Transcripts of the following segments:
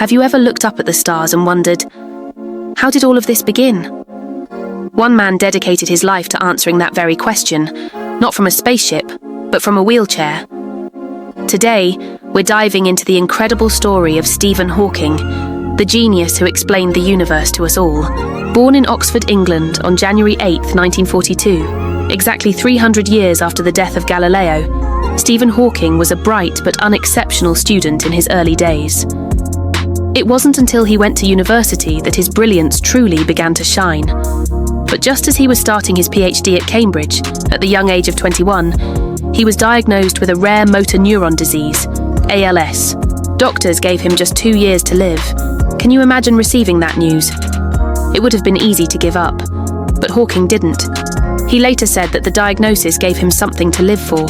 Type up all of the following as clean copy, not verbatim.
Have you ever looked up at the stars and wondered, how did all of this begin? One man dedicated his life to answering that very question, not from a spaceship, but from a wheelchair. Today, we're diving into the incredible story of Stephen Hawking, the genius who explained the universe to us all. Born in Oxford, England on January 8, 1942, exactly 300 years after the death of Galileo, Stephen Hawking was a bright but unexceptional student in his early days. It wasn't until he went to university that his brilliance truly began to shine. But just as he was starting his PhD at Cambridge, at the young age of 21, he was diagnosed with a rare motor neuron disease, ALS. Doctors gave him just 2 years to live. Can you imagine receiving that news? It would have been easy to give up, but Hawking didn't. He later said that the diagnosis gave him something to live for.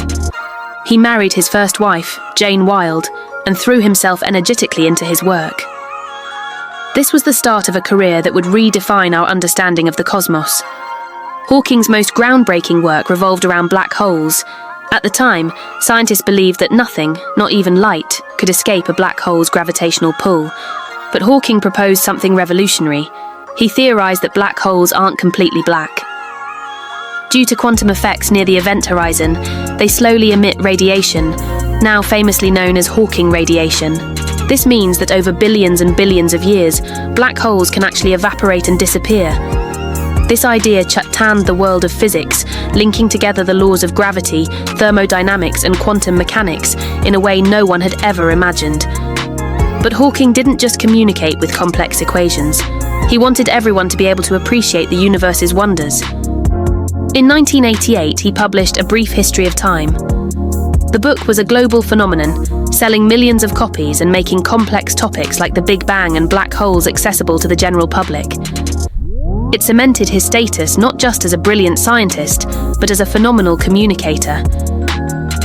He married his first wife, Jane Wilde, and threw himself energetically into his work. This was the start of a career that would redefine our understanding of the cosmos. Hawking's most groundbreaking work revolved around black holes. At the time, scientists believed that nothing, not even light, could escape a black hole's gravitational pull. But Hawking proposed something revolutionary. He theorized that black holes aren't completely black. Due to quantum effects near the event horizon, they slowly emit radiation, now famously known as Hawking radiation. This means that over billions and billions of years, black holes can actually evaporate and disappear. This idea turned the world of physics, linking together the laws of gravity, thermodynamics, and quantum mechanics in a way no one had ever imagined. But Hawking didn't just communicate with complex equations. He wanted everyone to be able to appreciate the universe's wonders. In 1988, he published A Brief History of Time. The book was a global phenomenon, selling millions of copies and making complex topics like the Big Bang and black holes accessible to the general public. It cemented his status not just as a brilliant scientist, but as a phenomenal communicator.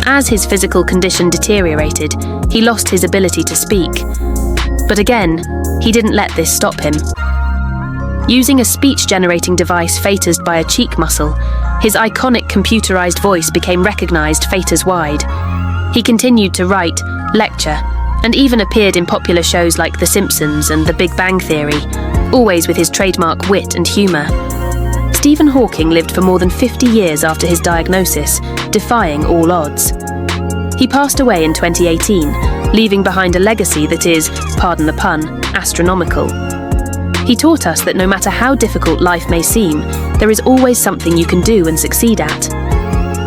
As his physical condition deteriorated, he lost his ability to speak. But again, he didn't let this stop him. Using a speech-generating device phatased by a cheek muscle, his iconic computerized voice became recognized phatas-wide. He continued to write, lecture, and even appeared in popular shows like The Simpsons and The Big Bang Theory, always with his trademark wit and humor. Stephen Hawking lived for more than 50 years after his diagnosis, defying all odds. He passed away in 2018, leaving behind a legacy that is, pardon the pun, astronomical. He taught us that no matter how difficult life may seem, there is always something you can do and succeed at.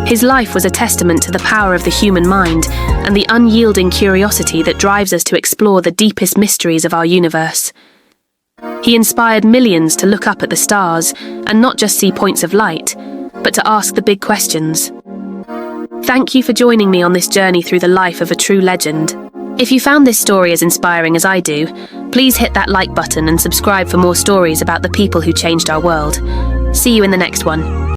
His life was a testament to the power of the human mind and the unyielding curiosity that drives us to explore the deepest mysteries of our universe. He inspired millions to look up at the stars and not just see points of light, but to ask the big questions. Thank you for joining me on this journey through the life of a true legend. If you found this story as inspiring as I do, please hit that like button and subscribe for more stories about the people who changed our world. See you in the next one.